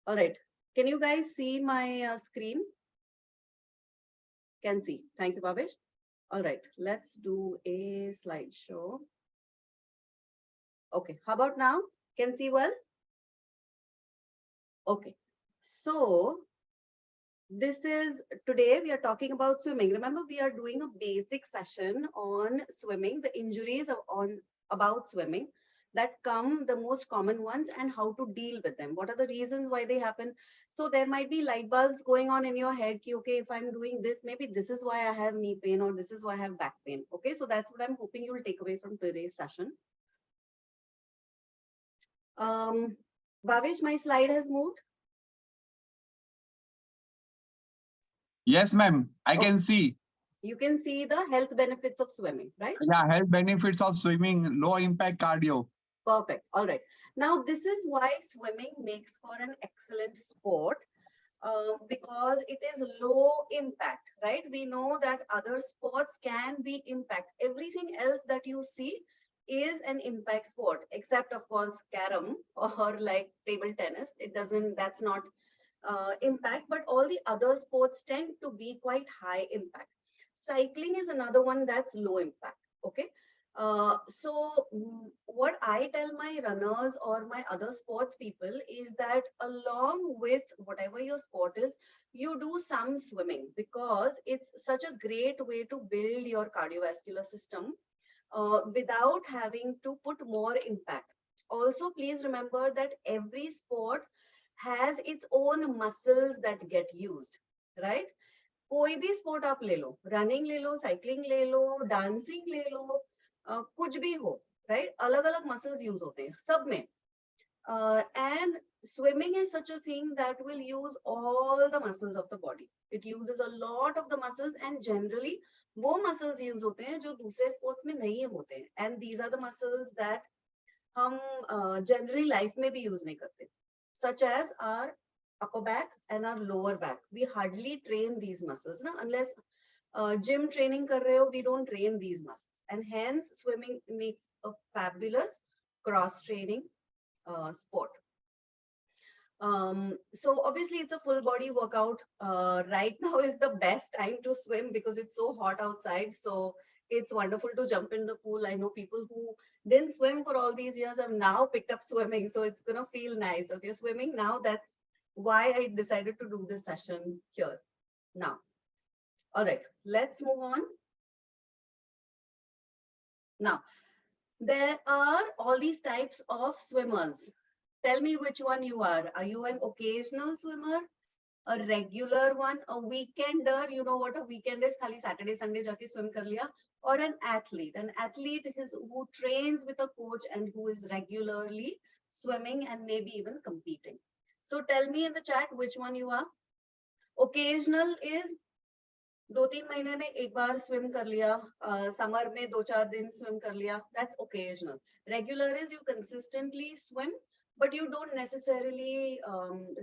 All right. Can you guys see my screen? Can see. Thank you, Bhavesh. All right. Let's do a slideshow. Okay. How about now? Can see well? Okay. So this is today we are talking about swimming. Remember, we are doing a basic session on swimming, the injuries on about swimming that come, the most common ones, and how to deal with them. What are the reasons why they happen? So there might be light bulbs going on in your head. Ki, okay, if I'm doing this, maybe this is why I have knee pain or this is why I have back pain. Okay, so that's what I'm hoping you will take away from today's session. Bhavesh, my slide has moved. Yes, ma'am. I Okay. can see. You can see the health benefits of swimming, right? Yeah, health benefits of swimming, low impact cardio. Perfect. All right. Now, this is why swimming makes for an excellent sport because it is low impact, right? We know that other sports can be impact. Everything else that you see is an impact sport, except, of course, carom or like table tennis. It doesn't, that's not impact, but all the other sports tend to be quite high impact. Cycling is another one that's low impact. Okay. What I tell my runners or my other sports people is that along with whatever your sport is, you do some swimming because it's such a great way to build your cardiovascular system without having to put more impact. Also, please remember that every sport has its own muscles that get used, right? कोई भी sport आप ले लो, running ले लो, cycling ले लो, dancing ले लो, कुछ भी हो, राइट? अलग अलग मसल्स यूज होते हैं सब में. And swimming is such a thing that will use all the muscles of the body. It uses a lot of the muscles and generally वो muscles use होते हैं जो दूसरे sports में नहीं होते हैं. And these are the muscles that हम generally life में भी use नहीं करते. Such as our upper back and our lower back. We hardly train these muscles, na? Unless gym training kar rahe ho, we don't train these muscles. And hence swimming makes a fabulous cross training sport. So obviously it's a full body workout. Right now is the best time to swim because it's so hot outside. So it's wonderful to jump in the pool. I know people who didn't swim for all these years have now picked up swimming. So it's going to feel nice. If you're swimming now, that's why I decided to do this session here now. All right, let's move on. Now, there are all these types of swimmers. Tell me which one you are. Are you an occasional swimmer, a regular one, a weekender? You know what a weekend is? Khali Saturday, Sunday jaake swim kar liya. Or an athlete. An athlete is who trains with a coach and who is regularly swimming and maybe even competing. So tell me in the chat which one you are. Occasional is 2-3 महीने में एक बार swim कर लिया, summer में 2-4 दिन swim कर लिया. That's occasional. Regular is you consistently swim, but you don't necessarily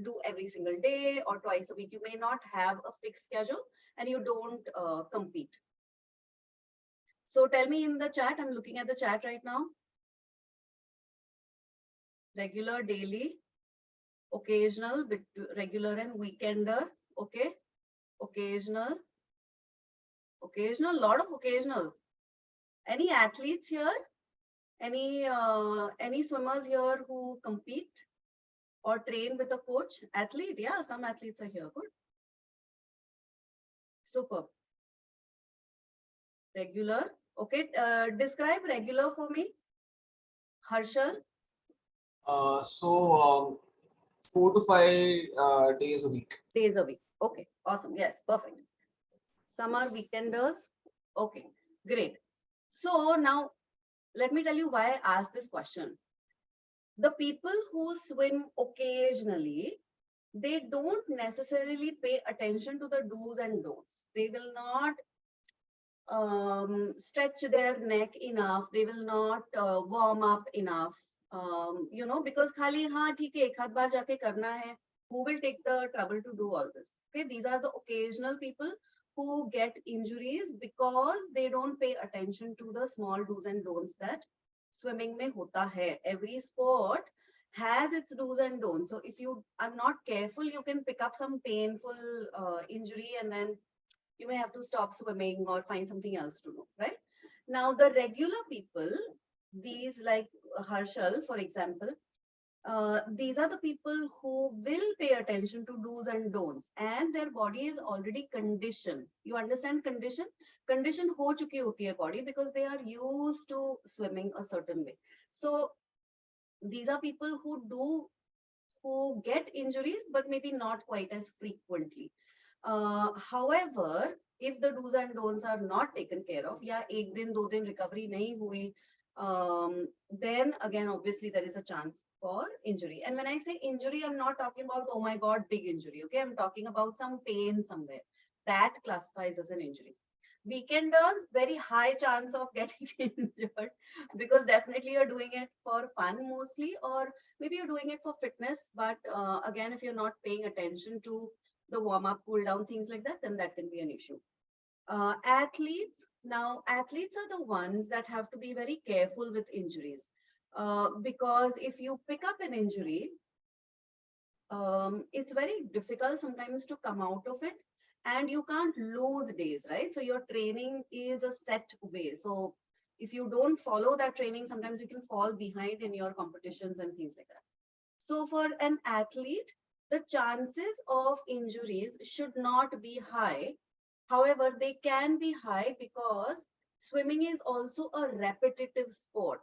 do every single day or twice a week. You may not have a fixed schedule and you don't compete. So tell me in the chat. I'm looking at the chat right now. Regular, daily, occasional, regular and weekender. Okay. Occasional. Occasional, lot of occasionals. Any athletes here? Any swimmers here who compete or train with a coach? Athlete, yeah, some athletes are here. Good. Super. Regular. Okay. Describe regular for me. Harshal. So 4 to 5 days a week. Days a week. Okay. Awesome. Yes. Perfect. Some are weekenders. Okay. Great. So now let me tell you why I asked this question. The people who swim occasionally, they don't necessarily pay attention to the do's and don'ts. They will not stretch their neck enough. They will not warm up enough. You know, because khali haan theek hai, ek aad baar jaake karna hai. Who will take the trouble to do all this? Okay, these are the occasional people who get injuries because they don't pay attention to the small do's and don'ts that swimming mein hota hai. Every sport has its do's and don'ts. So if you are not careful, you can pick up some painful injury, and then you may have to stop swimming or find something else to do, right? Now, the regular people, these like Harshal, for example, these are the people who will pay attention to do's and don'ts, and their body is already conditioned. You understand condition? Condition ho chuki hoti hai body because they are used to swimming a certain way. So these are people who get injuries, but maybe not quite as frequently. However, if the do's and don'ts are not taken care of, या एक दिन दो दिन recovery नहीं हुई, then again obviously there is a chance for injury. And when I say injury, I'm not talking about, oh my god, big injury. Okay, I'm talking about some pain somewhere that classifies as an injury. Weekenders, very high chance of getting injured because definitely you're doing it for fun mostly, or maybe you're doing it for fitness. But again, if you're not paying attention to the warm up, cool down, things like that, then that can be an issue. Athletes, now athletes are the ones that have to be very careful with injuries, because if you pick up an injury, it's very difficult sometimes to come out of it, and you can't lose days, right? So your training is a set way. So if you don't follow that training, sometimes you can fall behind in your competitions and things like that. So for an athlete, the chances of injuries should not be high. However, they can be high because swimming is also a repetitive sport.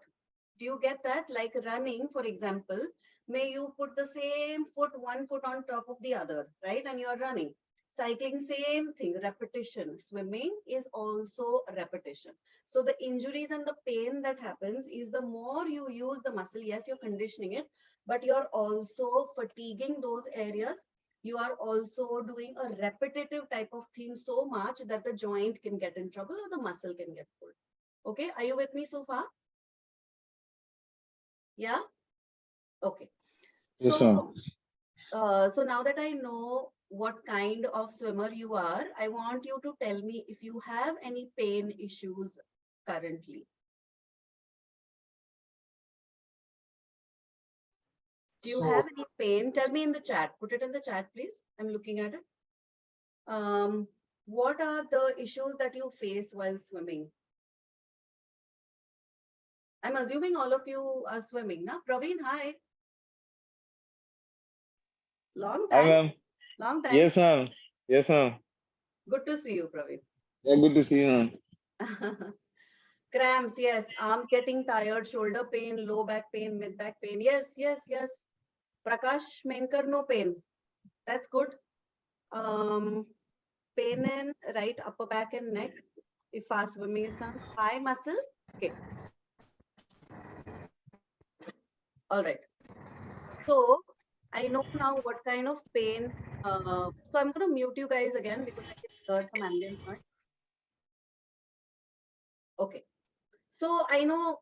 Do you get that? Like running, for example, may you put the same foot, one foot on top of the other, right? And you're running. Cycling, same thing, repetition. Swimming is also repetition. So the injuries and the pain that happens is the more you use the muscle, yes, you're conditioning it, but you're also fatiguing those areas. You are also doing a repetitive type of thing so much that the joint can get in trouble or the muscle can get pulled. Okay, are you with me so far? Yeah. Okay. Yes, ma'am. So now that I know what kind of swimmer you are, I want you to tell me if you have any pain issues currently. Do you So have any pain? Tell me in the chat. Put it in the chat, please. I'm looking at it. What are the issues that you face while swimming? I'm assuming all of you are swimming, na? Praveen, hi. Long Hi, time. ma'am. Long time. Yes, ma'am. Yes, ma'am. Good to see you, Praveen. Yeah, good to see you, ma'am. Cramps, yes. Arms getting tired, shoulder pain, low back pain, mid back pain. Yes, yes, yes. Prakash Menkar, no pain. That's good. Pain in right upper back and neck if fast swimming is done. Thigh muscle. Okay. All right. So I know now what kind of pain. So I'm going to mute you guys again because I can hear some ambient noise. Okay. So I know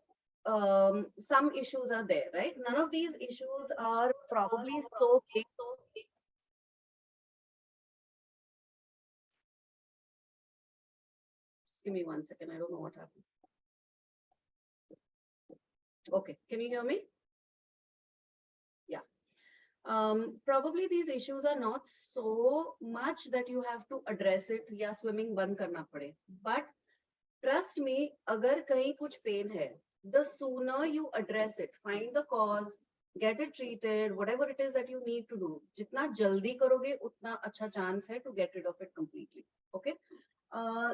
some issues are there, right? None of these issues are probably so big. Just give me 1 second. I don't know what happened. Okay. Can you hear me? Yeah. Probably these issues are not so much that you have to address it. Yeah, swimming band karna pade. But trust me, agar kahin kuch pain hai, the sooner you address it, find the cause, get it treated, whatever it is that you need to do. Jitna jaldi karoge, utna acha chance hai to get rid of it completely. Okay.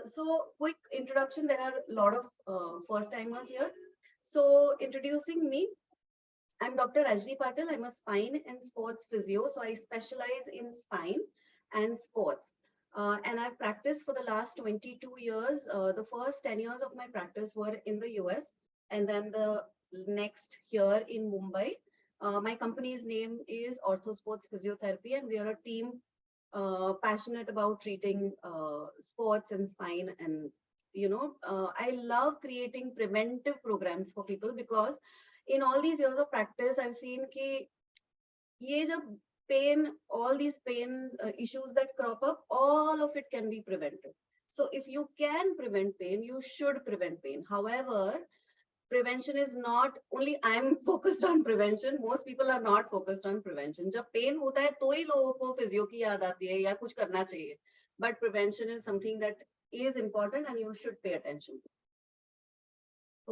So quick introduction. There are a lot of first timers here. So introducing me, I'm Dr. Rajni Patil. I'm a spine and sports physio. So I specialize in spine and sports. And I've practiced for the last 22 years. The first 10 years of my practice were in the US, and then the next here in Mumbai. My company's name is Ortho Sports Physiotherapy, and we are a team passionate about treating sports and spine. And I love creating preventive programs for people because in all these years of practice, I've seen ki ye jab pain, all these pains, issues that crop up, all of it can be prevented. So if you can prevent pain, you should prevent pain. However, prevention is not only I'm focused on prevention. Most people are not focused on prevention. जब pain होता है तो ही लोगों को physio की याद आती है या कुछ करना चाहिए. But prevention is something that is important and you should pay attention to.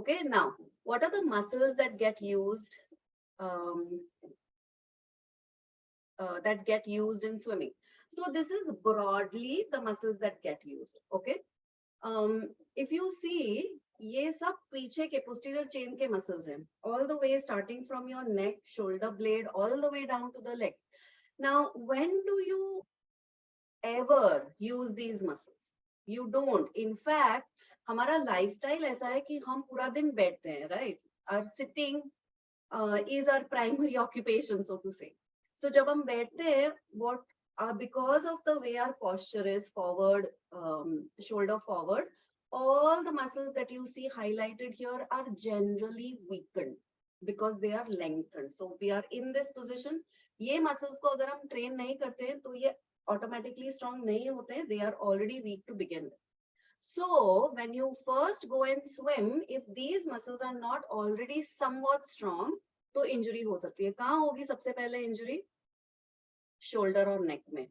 Okay, now what are the muscles that get used in swimming? So this is broadly the muscles that get used. Okay, if you see, ये सब पीछे के posterior chain के muscles हैं, all the way starting from your neck, shoulder blade, all the way down to the legs. Now, when do you ever use these muscles? You don't. In fact, हमारा lifestyle ऐसा है कि हम पूरा दिन बैठते हैं, right? Our sitting is our primary occupation, so to say. So जब हम बैठते हैं, what because of the way our posture is forward, shoulder forward, all the muscles that you see highlighted here are generally weakened because they are lengthened. So we are in this position. ये muscles को अगर हम train नहीं करते हैं, तो ये automatically strong नहीं होते हैं. They are already weak to begin with. So when you first go and swim, if these muscles are not already somewhat strong, तो injury हो सकती है. कहाँ होगी सबसे पहले injury? Shoulder और neck में.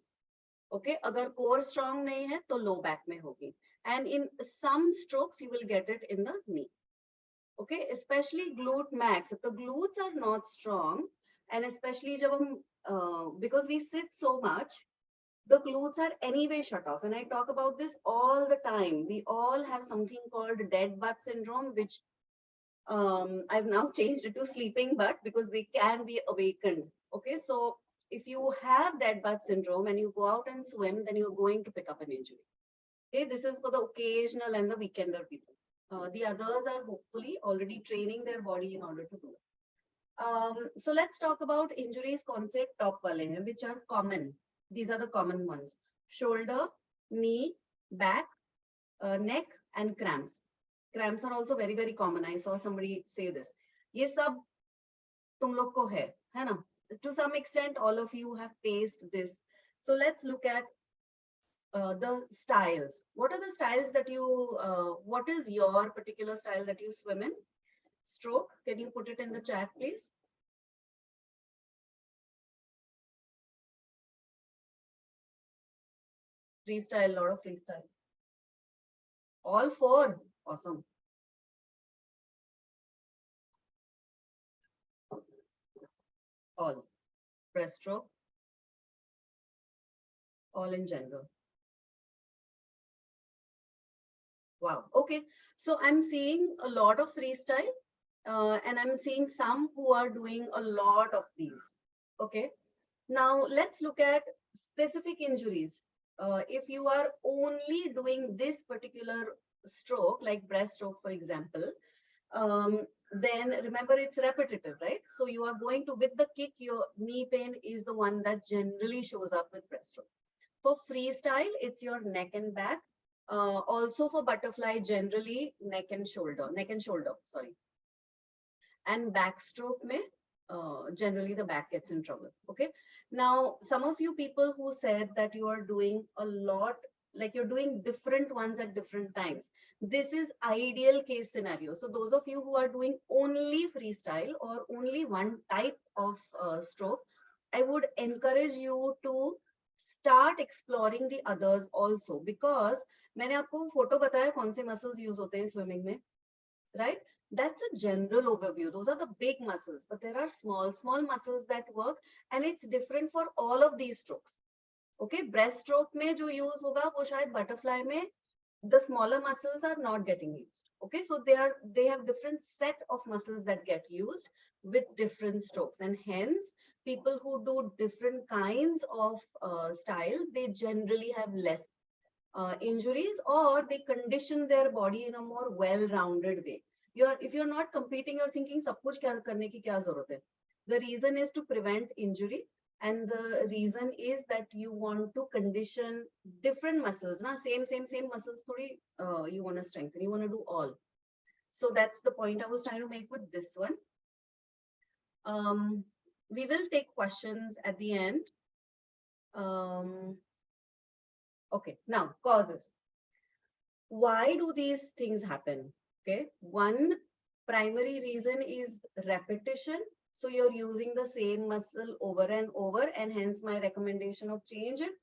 Okay, अगर core strong नहीं है, तो low back में होगी. And in some strokes, you will get it in the knee. Okay, especially glute max. If the glutes are not strong, and especially जब हम, because we sit so much, the glutes are anyway shut off. And I talk about this all the time. We all have something called dead butt syndrome, which I've now changed it to sleeping butt because they can be awakened. Okay, so if you have dead butt syndrome and you go out and swim, then you're going to pick up an injury. Okay, this is for the occasional and the weekender people. The others are hopefully already training their body in order to do it. So let's talk about injuries concept top wale hain, which are common. These are the common ones: shoulder, knee, back, neck, and cramps. Cramps are also very, very common. I saw somebody say this. Ye sab tum log ko hai na? To some extent, all of you have faced this. So let's look at the styles. What are the styles that you, what is your particular style that you swim in? Stroke, can you put it in the chat, please? Freestyle, lot of freestyle. All four, awesome. All, breaststroke, all in general. Wow, okay. So I'm seeing a lot of freestyle and I'm seeing some who are doing a lot of these. Okay, now let's look at specific injuries. If you are only doing this particular stroke, like breaststroke, for example, then remember it's repetitive, right? So you are going to, with the kick, your knee pain is the one that generally shows up with breaststroke. For freestyle, it's your neck and back. Also for butterfly, generally neck and shoulder, sorry. And backstroke may, generally the back gets in trouble. Okay. Now, some of you people who said that you are doing a lot, like you're doing different ones at different times. This is ideal case scenario. So those of you who are doing only freestyle or only one type of stroke, I would encourage you to start exploring the others also, because मैंने आपको photo बताया कौन से muscles use होते हैं swimming में, right? That's a general overview. Those are the big muscles, but there are small muscles that work, and it's different for all of these strokes. Okay, breaststroke में जो use होगा वो शायद butterfly में the smaller muscles are not getting used. Okay, so they have different set of muscles that get used with different strokes, and hence people who do different kinds of style, they generally have less injuries, or they condition their body in a more well-rounded way. If you're not competing, you're thinking सब कुछ क्या करने की क्या जरूरत है. The reason is to prevent injury, and the reason is that you want to condition different muscles. Na same muscles thodi you want to strengthen. You want to do all. So that's the point I was trying to make with this one. We will take questions at the end. Okay, now causes. Why do these things happen? Okay, one Primary reason is repetition. So you're using the same muscle over and over, and hence my recommendation of change it,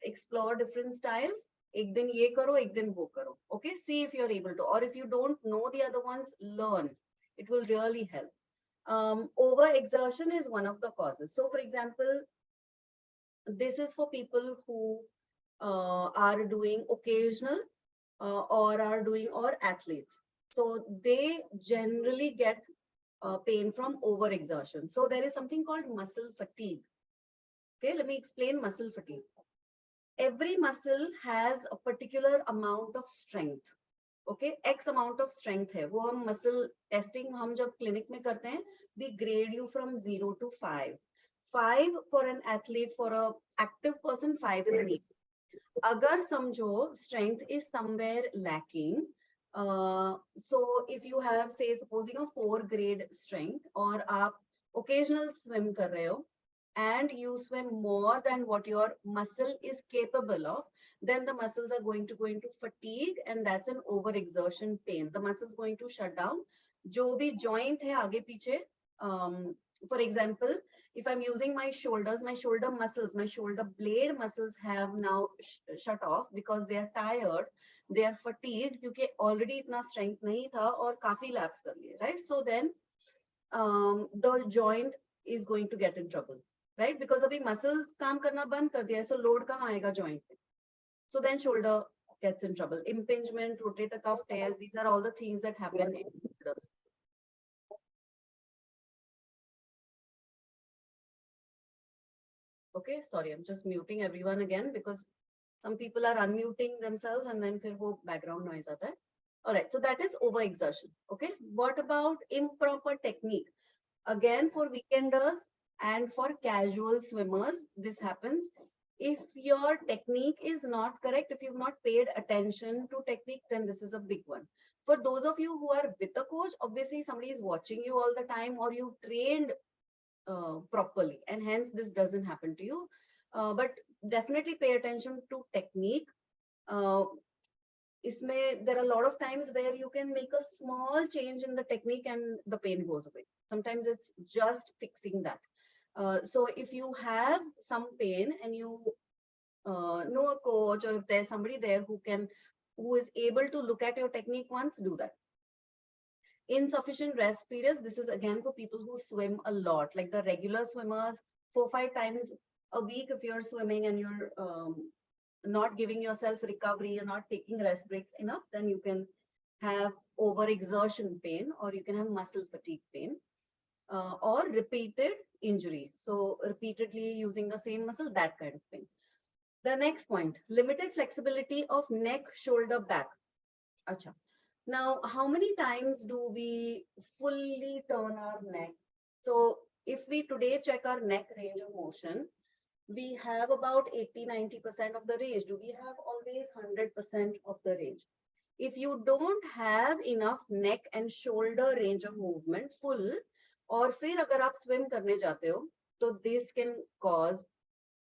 explore different styles. एक दिन ये करो, एक दिन वो करो. Okay, see if you're able to, or if you don't know the other ones, learn. It will really help. Overexertion is one of the causes. So, for example, this is for people who are doing occasional or athletes. So they generally get pain from overexertion. So there is something called muscle fatigue. Okay, let me explain muscle fatigue. Every muscle has a particular amount of strength. Okay, X amount of strength है. वो हम muscle testing हम जब clinic में करते हैं, we grade you from 0 to 5. 5 for an athlete, for a active person, 5 is neat. Agar समझो strength is somewhere lacking, so if you have, say, supposing a 4 grade strength, और आप occasional swim कर रहे हो, and you swim more than what your muscle is capable of, then the muscles are going to go into fatigue, and that's an overexertion pain. The muscle is going to shut down. जो भी joint है आगे पीछे, for example, if I'm using my shoulders, my shoulder muscles, my shoulder blade muscles have now shut off because they are tired, they are fatigued, क्योंकि already इतना strength नहीं था और काफी laps कर लिए, right? So then the joint is going to get in trouble, right? Because अभी muscles काम करना बंद कर दिया है, so load कहाँ आएगा joint पे? So then shoulder gets in trouble. Impingement, rotator cuff tears, these are all the things that happen in shoulders. Okay, sorry, I'm just muting everyone again because some people are unmuting themselves and then फिर वो background noise आता है. All right, so that is overexertion. Okay, what about improper technique? Again, for weekenders and for casual swimmers, this happens. If your technique is not correct, if you've not paid attention to technique, then this is a big one. For those of you who are with a coach, obviously somebody is watching you all the time, or you trained properly, and hence this doesn't happen to you. But definitely pay attention to technique. There are a lot of times where you can make a small change in the technique and the pain goes away. Sometimes it's just fixing that. So if you have some pain and you know a coach, or if there's somebody there who is able to look at your technique once, do that. Insufficient rest periods, this is again for people who swim a lot, like the regular swimmers, 4-5 times a week. If you're swimming and you're not giving yourself recovery, you're not taking rest breaks enough, then you can have overexertion pain, or you can have muscle fatigue pain, or repeated injury. So repeatedly using the same muscle, that kind of pain. The next point, limited flexibility of neck, shoulder, back. Acha. Now, how many times do we fully turn our neck? So if we today check our neck range of motion, we have about 80-90% of the range. Do we have always 100% of the range? If you don't have enough neck and shoulder range of movement full, और फिर अगर आप swim करने जाते हो, तो this can cause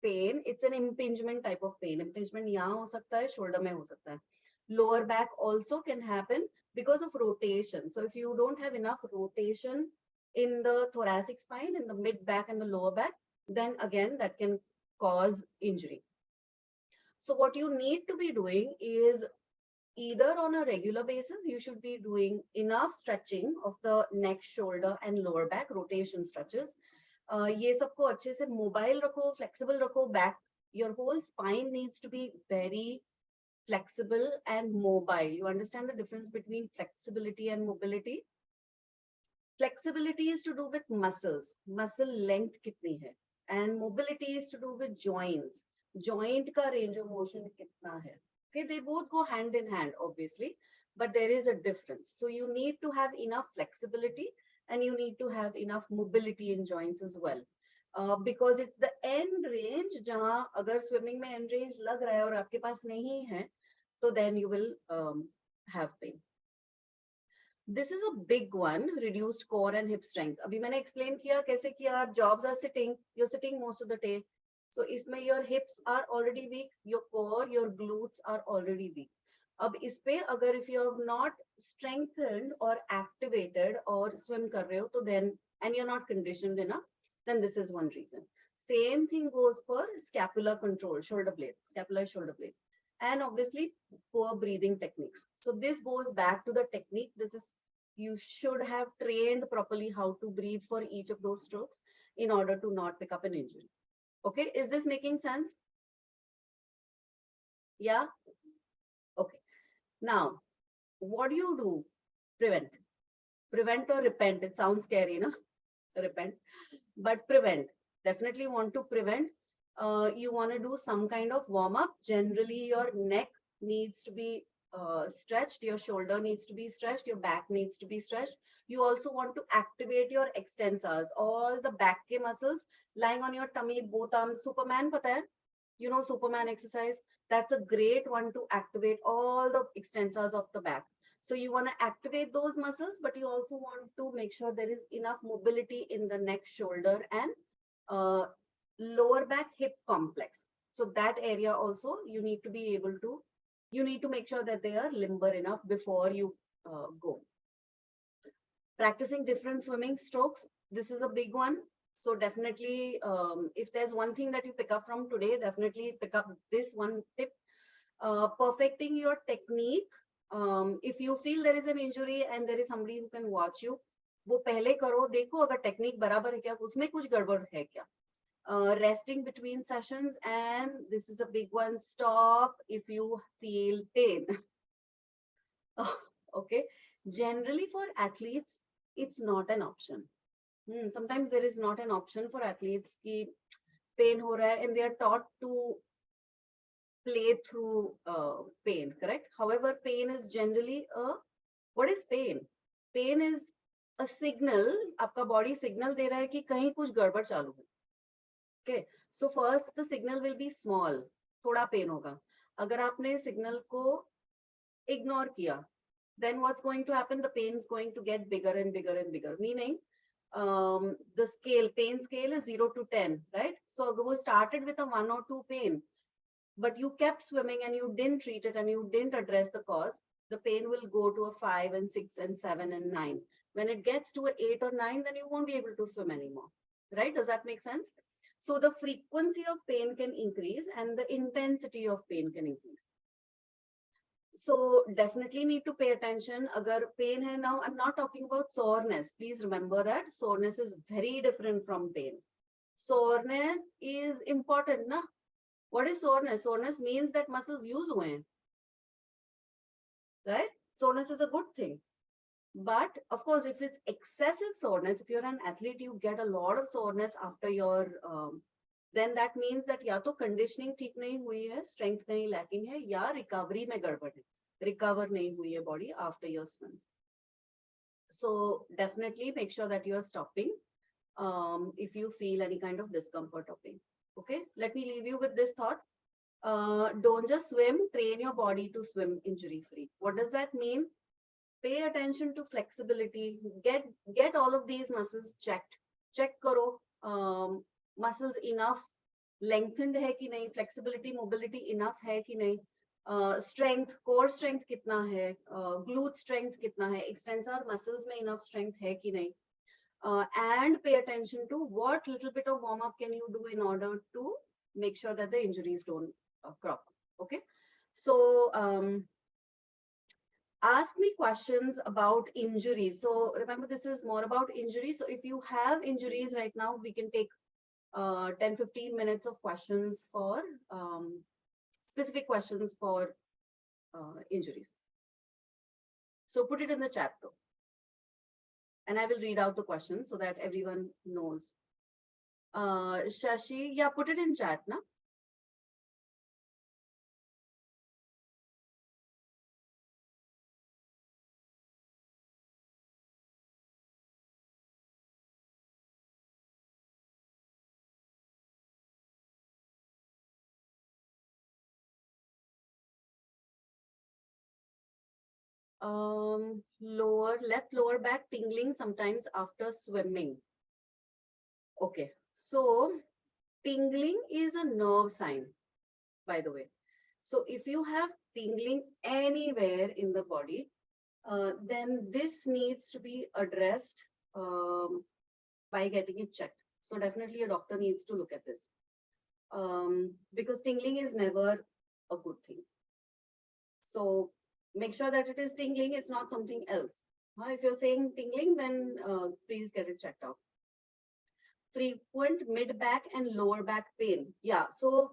pain. It's an impingement type of pain. Impingement यहाँ हो सकता है, shoulder में हो सकता है. Lower back also can happen because of rotation. So if you don't have enough rotation in the thoracic spine, in the mid back and the lower back, then again that can cause injury. So what you need to be doing is, either on a regular basis, you should be doing enough stretching of the neck, shoulder and lower back, rotation stretches. ये सबको अच्छे से mobile रखो, flexible रखो, back. Your whole spine needs to be very flexible and mobile. You understand the difference between flexibility and mobility? Flexibility is to do with muscles, muscle length kitni hai, and mobility is to do with joints. Joint ka range of motion kitna hai. Okay, they both go hand in hand, obviously, but there is a difference. So you need to have enough flexibility and you need to have enough mobility in joints as well. Because it's the end range, जहाँ अगर swimming में end range लग रहा है और आपके पास नहीं है, तो then you will have pain. This is a big one, reduced core and hip strength. अभी मैंने explain किया कैसे किया. Jobs are sitting, you're sitting most of the day. So इसमें your hips are already weak, your core, your glutes are already weak. अब इस पे अगर if you have not strengthened or activated or swim कर रहे हो तो then and you're not conditioned enough, then this is one reason. Same thing goes for scapular control, shoulder blade, scapular shoulder blade, and obviously poor breathing techniques. So this goes back to the technique. This is you should have trained properly how to breathe for each of those strokes in order to not pick up an injury. Okay, is this making sense? Yeah. Okay. Now, what do you do? Prevent. Prevent or repent. It sounds scary, no? Repent. But prevent. Definitely want to prevent. You want to do some kind of warm up. Generally, your neck needs to be stretched. Your shoulder needs to be stretched. Your back needs to be stretched. You also want to activate your extensors, all the back ke muscles lying on your tummy, both arms. Superman, pata hai? You know Superman exercise? That's a great one to activate all the extensors of the back. So you want to activate those muscles, but you also want to make sure there is enough mobility in the neck, shoulder, and lower back hip complex. So that area also you need to be able to, you need to make sure that they are limber enough before you go. Practicing different swimming strokes. This is a big one. So definitely, if there's one thing that you pick up from today, definitely pick up this one tip. Perfecting your technique. If you feel there is an injury and there is somebody who can watch you, वो पहले करो, देखो अगर technique बराबर है क्या, उसमें कुछ गड़बड़ है क्या. Resting between sessions, and this is a big one, stop if you feel pain. Okay, generally for athletes, it's not an option. Sometimes there is not an option for athletes ki pain ho raha hai, and they are taught to play through pain, correct? However, pain is generally what is pain? Pain is a signal, आपका body signal दे रहा है कि कहीं कुछ गड़बड़ चालू है. Okay, so first the signal will be small, थोड़ा pain होगा. अगर आपने signal को ignore किया, then what's going to happen? The pain is going to get bigger and bigger and bigger. Meaning, the scale, pain scale is 0 to 10, right? So we started with a 1 or 2 pain, but you kept swimming and you didn't treat it and you didn't address the cause. The pain will go to a 5 and 6 and 7 and 9. When it gets to an 8 or 9, then you won't be able to swim anymore, right? Does that make sense? So the frequency of pain can increase and the intensity of pain can increase. So definitely need to pay attention. Agar pain hai now, I'm not talking about soreness. Please remember that soreness is very different from pain. Soreness is important, na? What is soreness? Soreness means that muscles use hue hain, right? Soreness is a good thing. But of course, if it's excessive soreness, if you're an athlete, you get a lot of soreness after your, then that means that या तो conditioning ठीक नहीं हुई है, strength कहीं lacking है, या recovery में गड़बड़ है, recover नहीं हुई है body after your swims. So definitely make sure that you are stopping if you feel any kind of discomfort or pain. Okay, let me leave you with this thought. Don't just swim, train your body to swim injury free. What does that mean? Pay attention to flexibility. Get all of these muscles checked. Check karo muscles enough lengthened hai ki nahi, flexibility, mobility enough hai ki nahi, strength, core strength kitna hai, glute strength kitna hai, extensor muscles mein enough strength hai ki nahi, and pay attention to what little bit of warm up can you do in order to make sure that the injuries don't crop up. Okay, so ask me questions about injuries. So remember, this is more about injuries. So if you have injuries right now, we can take 10-15 minutes of questions for specific questions for injuries. So put it in the chat though, and I will read out the questions so that everyone knows. Shashi, yeah, put it in chat, na? Left lower back tingling sometimes after swimming. Okay, so tingling is a nerve sign, by the way. So if you have tingling anywhere in the body, then this needs to be addressed by getting it checked. So definitely a doctor needs to look at this, because tingling is never a good thing. So make sure that it is tingling, it's not something else. If you're saying tingling, then please get it checked out. Frequent mid back and lower back pain. Yeah, so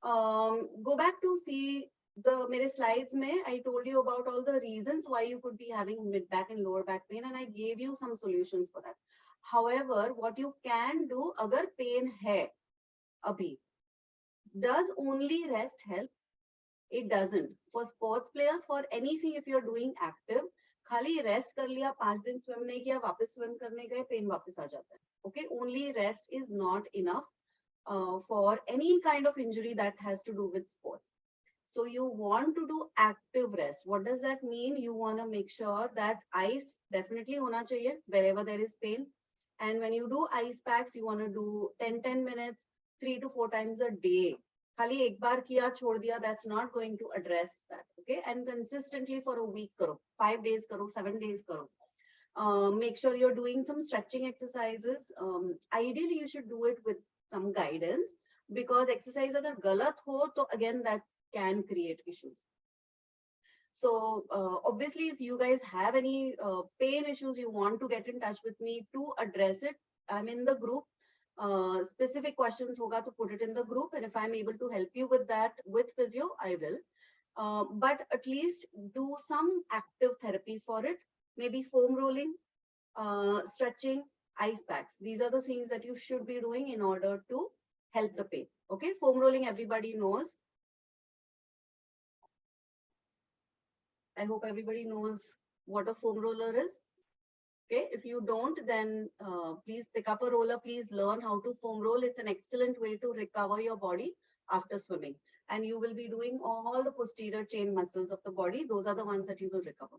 go back to see the mere slides mein, I told you about all the reasons why you could be having mid back and lower back pain, and I gave you some solutions for that. However, what you can do, agar pain hai abhi, does only rest help? It doesn't. For sports players, for anything, if you're doing active, खाली rest कर लिया, 5 दिन swim नहीं किया, वापस swim करने गए, pain वापस आ जाता है. Okay, only rest is not enough for any kind of injury that has to do with sports. So you want to do active rest. What does that mean? You want to make sure that ice definitely hona chahiye wherever there is pain. And when you do ice packs, you want to do 10 minutes, 3 to 4 times a day. खाली एक बार किया छोड़ दिया, that's not going to address that. Okay, and consistently for a week करो, 5 days करो, 7 days करो. Make sure you're doing some stretching exercises. Ideally, you should do it with some guidance, because exercise अगर गलत हो तो again that can create issues. So obviously, if you guys have any pain issues, you want to get in touch with me to address it. I'm in the group. Specific questions hoga to put it in the group, and if I'm able to help you with that with physio, I will. But at least do some active therapy for it. Maybe foam rolling, stretching, ice packs. These are the things that you should be doing in order to help the pain. Okay, foam rolling everybody knows. I hope everybody knows what a foam roller is. Okay, if you don't, then please pick up a roller. Please learn how to foam roll. It's an excellent way to recover your body after swimming. And you will be doing all the posterior chain muscles of the body. Those are the ones that you will recover.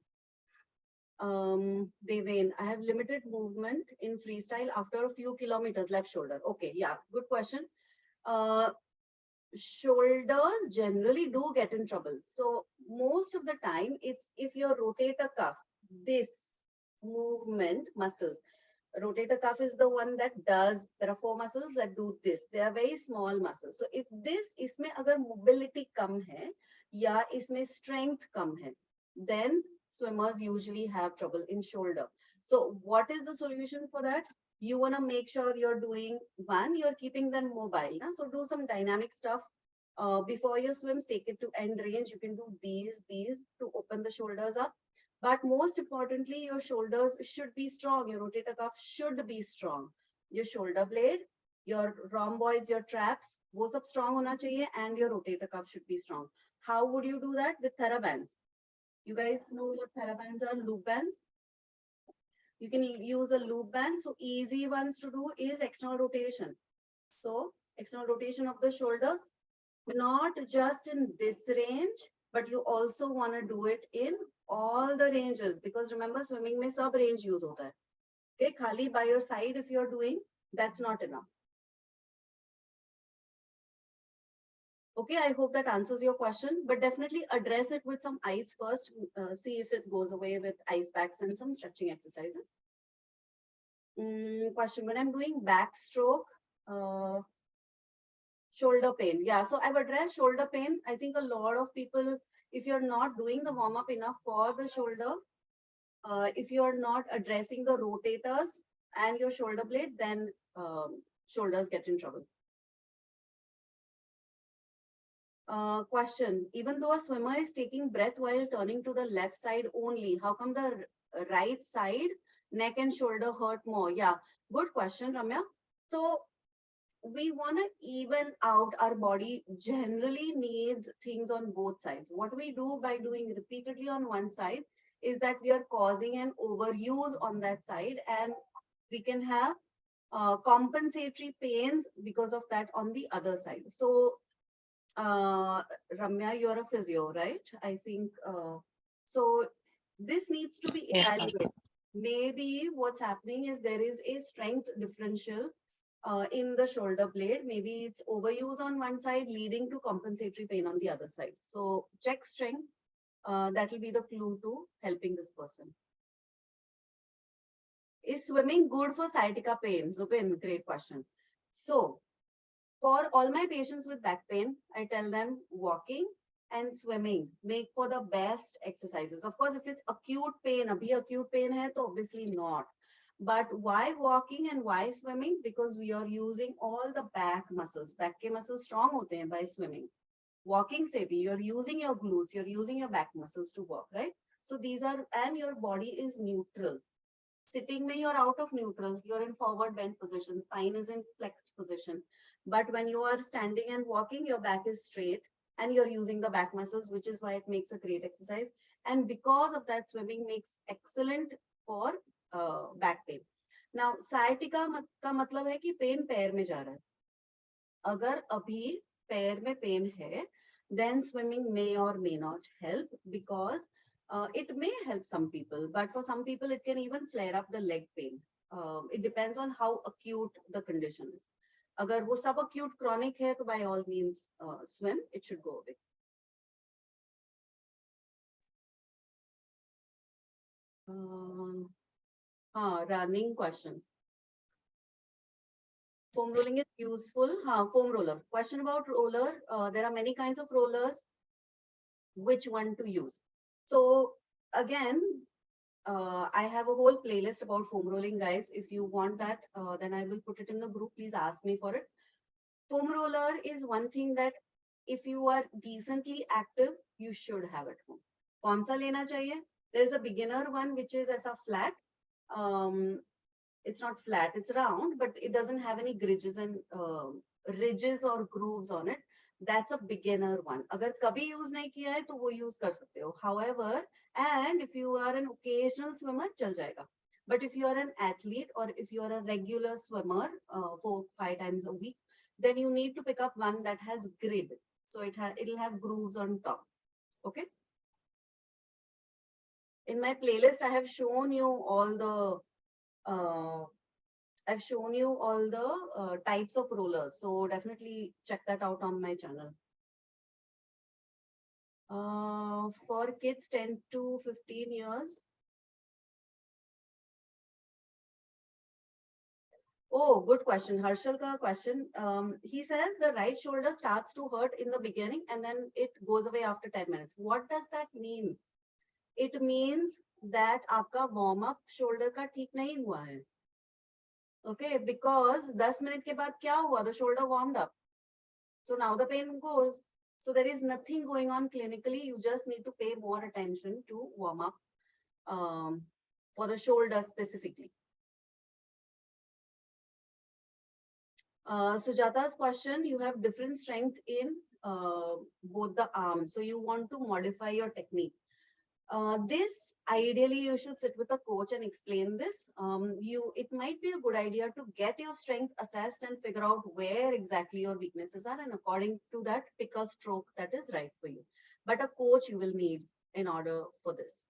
Devain, I have limited movement in freestyle after a few kilometers, left shoulder. Okay, yeah, good question. Shoulders generally do get in trouble. So most of the time, it's if your rotator cuff, this movement muscles, rotator cuff is the one that does, there are 4 muscles that do this. They are very small muscles. So if this, isme agar mobility kam hai, ya isme strength kam hai, then swimmers usually have trouble in shoulder. So what is the solution for that? You want to make sure you're doing, one, you're keeping them mobile. Na? So do some dynamic stuff. Before your swims, take it to end range. You can do these to open the shoulders up. But most importantly, your shoulders should be strong. Your rotator cuff should be strong. Your shoulder blade, your rhomboids, your traps, wo sab strong hona chahiye, and your rotator cuff should be strong. How would you do that? With TheraBands. You guys know what TheraBands are? Loop bands. You can use a loop band. So easy ones to do is external rotation. So external rotation of the shoulder, not just in this range, but you also want to do it in all the ranges, because remember, swimming mein sab range use hota hai. Okay, khali by your side if you're doing, that's not enough. Okay, I hope that answers your question, but definitely address it with some ice first. See if it goes away with ice packs and some stretching exercises. Question, when I'm doing backstroke, shoulder pain. Yeah, so I've addressed shoulder pain. I think a lot of people, if you're not doing the warm up enough for the shoulder, if you're not addressing the rotators and your shoulder blade, then shoulders get in trouble. Question, even though a swimmer is taking breath while turning to the left side only, how come the right side, neck and shoulder hurt more? Yeah, good question, Ramya. So we want to even out, our body generally needs things on both sides. What we do by doing repeatedly on one side is that we are causing an overuse on that side, and we can have compensatory pains because of that on the other side. So Ramya, you're a physio, right? I think so. This needs to be evaluated. Maybe what's happening is there is a strength differential in the shoulder blade. Maybe it's overuse on one side leading to compensatory pain on the other side. So check strength. That will be the clue to helping this person. Is swimming good for sciatica pain? Zubin, great question. So for all my patients with back pain, I tell them walking and swimming make for the best exercises. Of course, if it's acute pain, abhi acute pain hai, to obviously not. But why walking and why swimming? Because we are using all the back muscles. Back ke muscles strong hote hain by swimming. Walking se bhi, you're using your glutes, you're using your back muscles to walk, right? So these are, and your body is neutral. Sitting mein, you're out of neutral. You're in forward bent position. Spine is in flexed position. But when you are standing and walking, your back is straight and you're using the back muscles, which is why it makes a great exercise. And because of that, swimming makes excellent for back pain. Now, sciatica का मतलब है कि pen पैर में जा रहा है. अगर अभी पैर में पेन है, then swimming may or may not help because it may help some people, but for some people it can even flare up the leg pain. It depends on how acute the condition is. अगर वो subacute chronic है, तो by all means swim, it should go away. Running question. Foam rolling is useful. Foam roller. Question about roller. There are many kinds of rollers. Which one to use? So again, I have a whole playlist about foam rolling, guys. If you want that, then I will put it in the group. Please ask me for it. Foam roller is one thing that if you are decently active, you should have at home. कौन सा लेना चाहिए? There is a beginner one which is as a flat. It's not flat, it's round, but it doesn't have any ridges and ridges or grooves on it. That's a beginner one. अगर कभी use नहीं किया है तो वो use कर सकते हो. However, and if you are an occasional swimmer, चल जाएगा. But if you are an athlete or if you are a regular swimmer 4-5 times a week, then you need to pick up one that has grid. So it'll have grooves on top. Okay. In my playlist, I have shown you all the types of rollers. So definitely check that out on my channel. For kids 10 to 15 years. Oh, good question. Harshal ka question. He says the right shoulder starts to hurt in the beginning and then it goes away after 10 minutes. What does that mean? It means that आपका warm up shoulder का ठीक नहीं हुआ है. Okay, because 10 minute के बाद क्या हुआ? The shoulder warmed up. So now the pain goes. So there is nothing going on clinically. You just need to pay more attention to warm up for the shoulder specifically. Sujata's question, you have different strength in both the arms. So you want to modify your technique. This ideally you should sit with a coach and explain this. It might be a good idea to get your strength assessed and figure out where exactly your weaknesses are, and according to that pick a stroke that is right for you. But a coach you will need in order for this.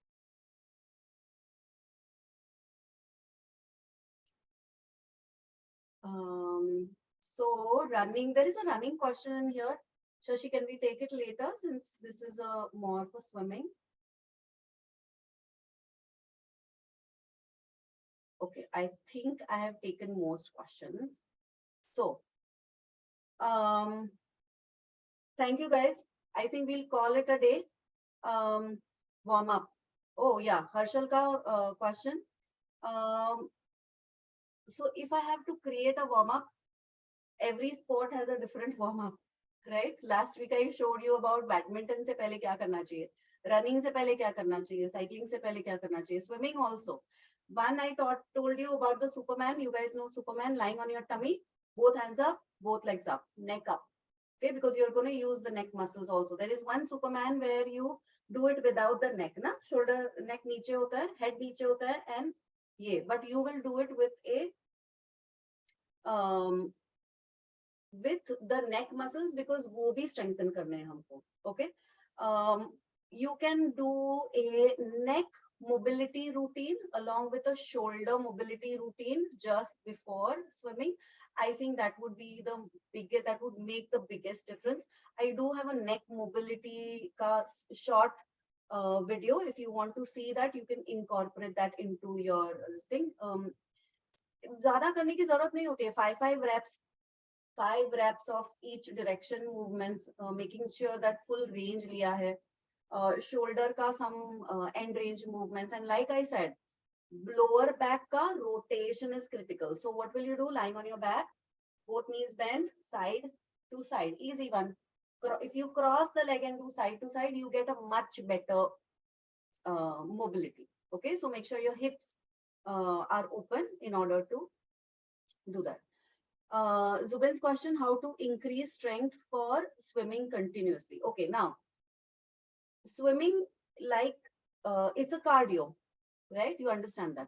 So running, there is a running question in here. Shashi, can we take it later since this is more for swimming? Okay, I think I have taken most questions. So, thank you guys. I think we'll call it a day. Warm up. Oh yeah, Harshal ka question. So if I have to create a warm up, every sport has a different warm up, right? Last week I showed you about badminton se pehle kya karna chahiye, running se pehle kya karna chahiye, cycling se pehle kya karna chahiye, swimming also. One I told you about the Superman. You guys know Superman, lying on your tummy, both hands up, both legs up, neck up. Okay, because you're going to use the neck muscles also. There is one Superman where you do it without the neck, na? Shoulder, neck niche hota hai, head niche hota hai, and yeah, but you will do it with the neck muscles because वो भी strengthen करने हैं हमको. Okay. You can do a neck mobility routine along with a shoulder mobility routine just before swimming. I think that would be the biggest, that would make the biggest difference. I do have a neck mobility short video. If you want to see that, you can incorporate that into your this thing. ज़्यादा करने की जरूरत नहीं होती है. 5 reps of each direction movements, making sure that full range लिया है. Shoulder ka some end range movements, and like I said, lower back ka rotation is critical. So what will you do? Lying on your back, both knees bent, side to side, easy one. If you cross the leg and do side to side, you get a much better mobility. Okay, so make sure your hips are open in order to do that. Zubin's question: how to increase strength for swimming continuously? Okay, now swimming, like it's a cardio, right? You understand that.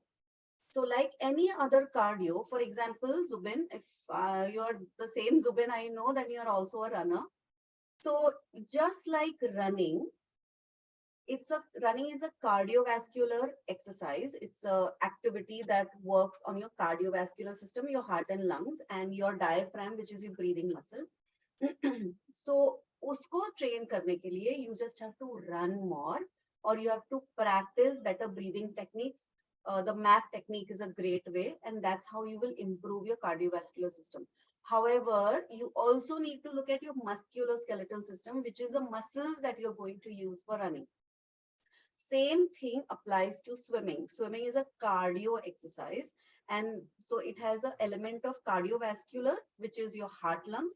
So like any other cardio, for example, Zubin, if you're the same Zubin, I know that you're also a runner. So just like running, running is a cardiovascular exercise. It's a activity that works on your cardiovascular system, your heart and lungs, and your diaphragm, which is your breathing muscle. So usko train karne ke liye, you just have to run more, or you have to practice better breathing techniques. The MAP technique is a great way, and that's how you will improve your cardiovascular system. However, you also need to look at your musculoskeletal system, which is the muscles that you're going to use for running. Same thing applies to swimming. Swimming is a cardio exercise, and so it has an element of cardiovascular, which is your heart, lungs,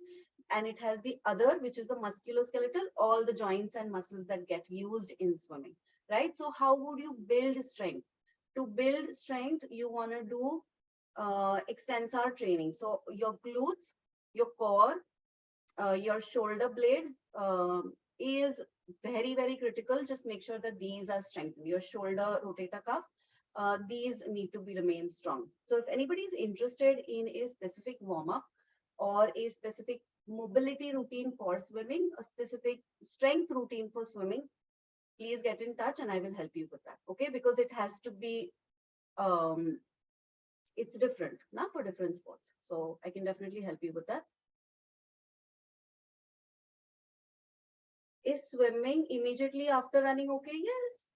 and it has the other, which is the musculoskeletal, all the joints and muscles that get used in swimming, right? So how would you build strength? To build strength, you want to do extensor training. So your glutes, your core, your shoulder blade is very, very critical. Just make sure that these are strengthened. Your shoulder rotator cuff, these need to be remain strong. So if anybody is interested in a specific warm-up or a specific mobility routine for swimming, a specific strength routine for swimming, please get in touch and I will help you with that. Okay, because it has to be it's different now for different sports, so I can definitely help you with that. Is swimming immediately after running okay? Yes,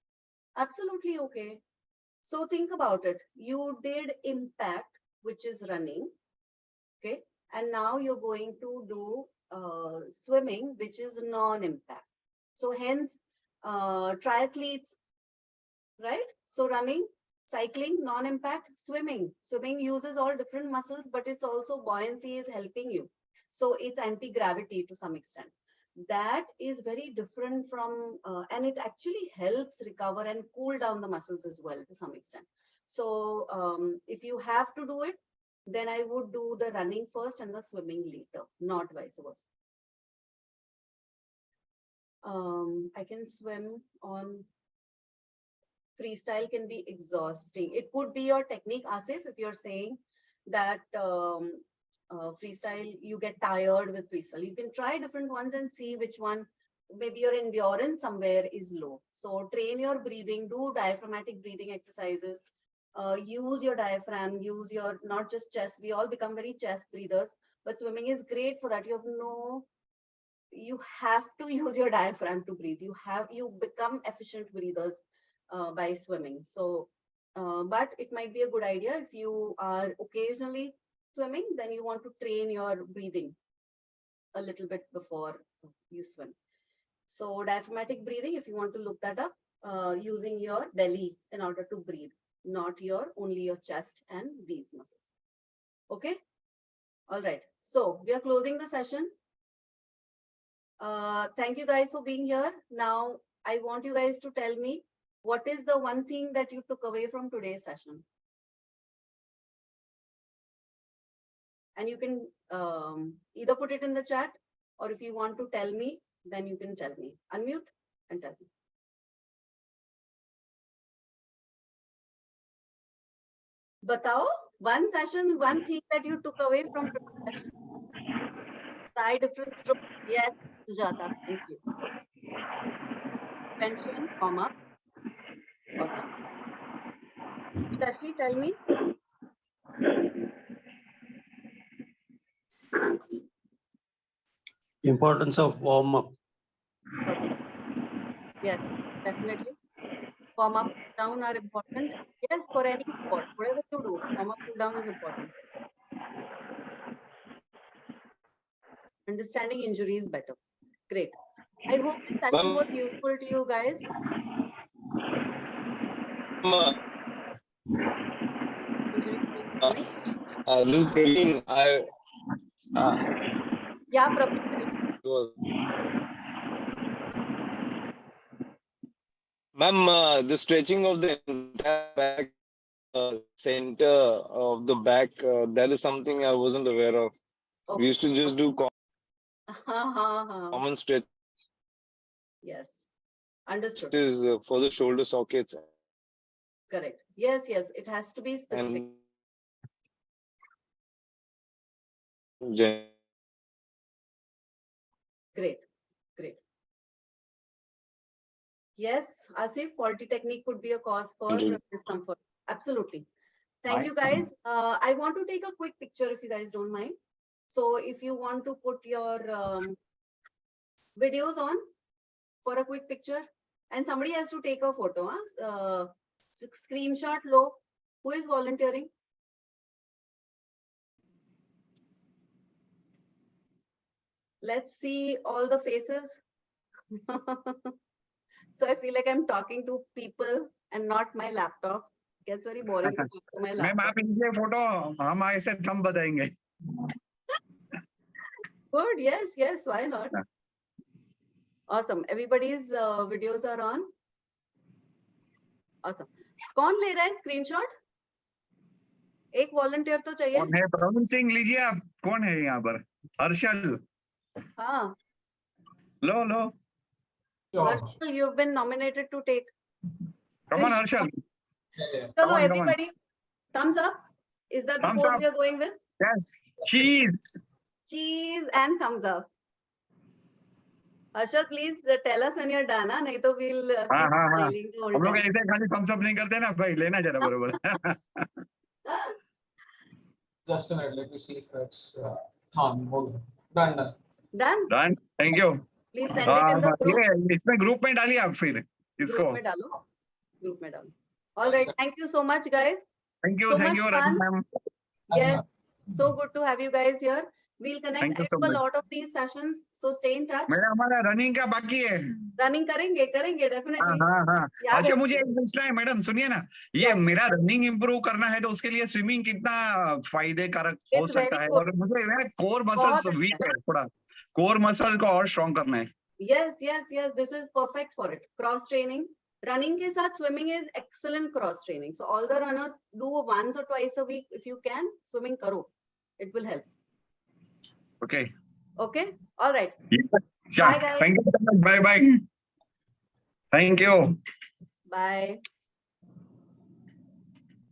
absolutely okay. So think about it. You did impact, which is running, okay, and now you're going to do swimming, which is non-impact. So hence triathletes, right? So running, cycling, non-impact, swimming. Swimming uses all different muscles, but it's also buoyancy is helping you. So it's anti-gravity to some extent. That is very different from, and it actually helps recover and cool down the muscles as well to some extent. So if you have to do it, then I would do the running first and the swimming later, not vice versa. I can swim on freestyle, can be exhausting. It could be your technique, Asif, if you're saying that freestyle, you get tired with freestyle. You can try different ones and see which one, maybe your endurance somewhere is low. So train your breathing, do diaphragmatic breathing exercises, use your diaphragm, use your, not just chest, we all become very chest breathers, but swimming is great for that. You have to use your diaphragm to breathe. You become efficient breathers by swimming. So, but it might be a good idea if you are occasionally swimming, then you want to train your breathing a little bit before you swim. So diaphragmatic breathing, if you want to look that up, using your belly in order to breathe, not only your chest and these muscles. Okay. All right. So we are closing the session. Thank you guys for being here. Now I want you guys to tell me, what is the one thing that you took away from today's session? And you can either put it in the chat, or if you want to tell me, then you can tell me. Unmute and tell me. Batao, one session, one thing that you took away from today's session. Try different strokes. Yes, Sujata, thank you. prevention, comma. Awesome. Shashi, tell me. Importance of warm up. Yes, definitely. Warm up, down are important. Yes, for any sport, whatever you do, warm up, cool down is important. Understanding injuries better. Great. I hope this session was useful to you guys. Injury free swimming. This training, Yeah, Prabhu. was. Ma'am, the stretching of the entire back center of the back, that is something I wasn't aware of. We used to just do common stretch Yes, understood. for the shoulder sockets Correct. Yes, yes, it has to be specific. and gen- Great, great. Yes, Asif, faulty technique could be a cause for Injury. discomfort. Absolutely. Thank you, guys. I want to take a quick picture if you guys don't mind. So if you want to put your videos on for a quick picture, and somebody has to take a photo, screenshot low. Who is volunteering? Let's see all the faces. So I feel like I'm talking to people and not my laptop. It gets very boring to talk to my ma'am laptop. आप इनके photo हम ऐसे thumb बताएंगे. Good. Yes, yes. Why not? Yeah. Awesome. Everybody's videos are on. Awesome. कौन ले रहा है screenshot? एक volunteer तो चाहिए. कौन है? प्रवीण सिंह लीजिए आप. कौन है यहाँ पर? हर्षल. हाँ. लो लो. Sure. Harshal, you've been nominated to take. Come on, Harshal. Yeah. Chalo, Come on, come on. everybody. Thumbs up. Is that the Thumbs pose up. we are going with? Yes. Cheese. Cheese and thumbs up. Harshal, please tell us when you're done. Nahi to we'll keep हाँ हाँ हाँ. smiling the whole हम लोग time. ऐसे खाली thumbs up नहीं करते ना भाई. लेना जरा बरोबर. Just a minute, let me see if it's hold on. Done. Done. Done. Thank you. Please send it in the group. ये इसमें ग्रुप में डालिए आप फिर इसको. Group में डालो. Group में डालो. All right. Thank you so much, guys. Thank you. So Thank much you, fun. Rani ma'am. Yes. So good to have you guys here. We'll connect. Thank you I so do a much. lot of these sessions. So stay in touch. मेरा हमारा running का बाकी है. Running करेंगे हाँ definitely. हाँ हाँ. याद अच्छा है? मुझे एक पूछना है मैडम, सुनिए ना. ये Yes. मेरा रनिंग इंप्रूव करना है तो उसके लिए स्विमिंग कितना फायदे कारक हो It's सकता very है? good. और मुझे मेरा कोर मसल्स बहुत वीक है थोड़ा. कोर मसल को और स्ट्रॉन्ग करना है. Yes, yes, yes. This is perfect for it. Cross training. Running के साथ swimming is excellent cross training. So all the runners do once or twice a week if you can. Swimming करो. It will help. Okay. Okay. All right. Yeah. Bye, guys. Thank you so much. Bye bye. Thank you. Bye.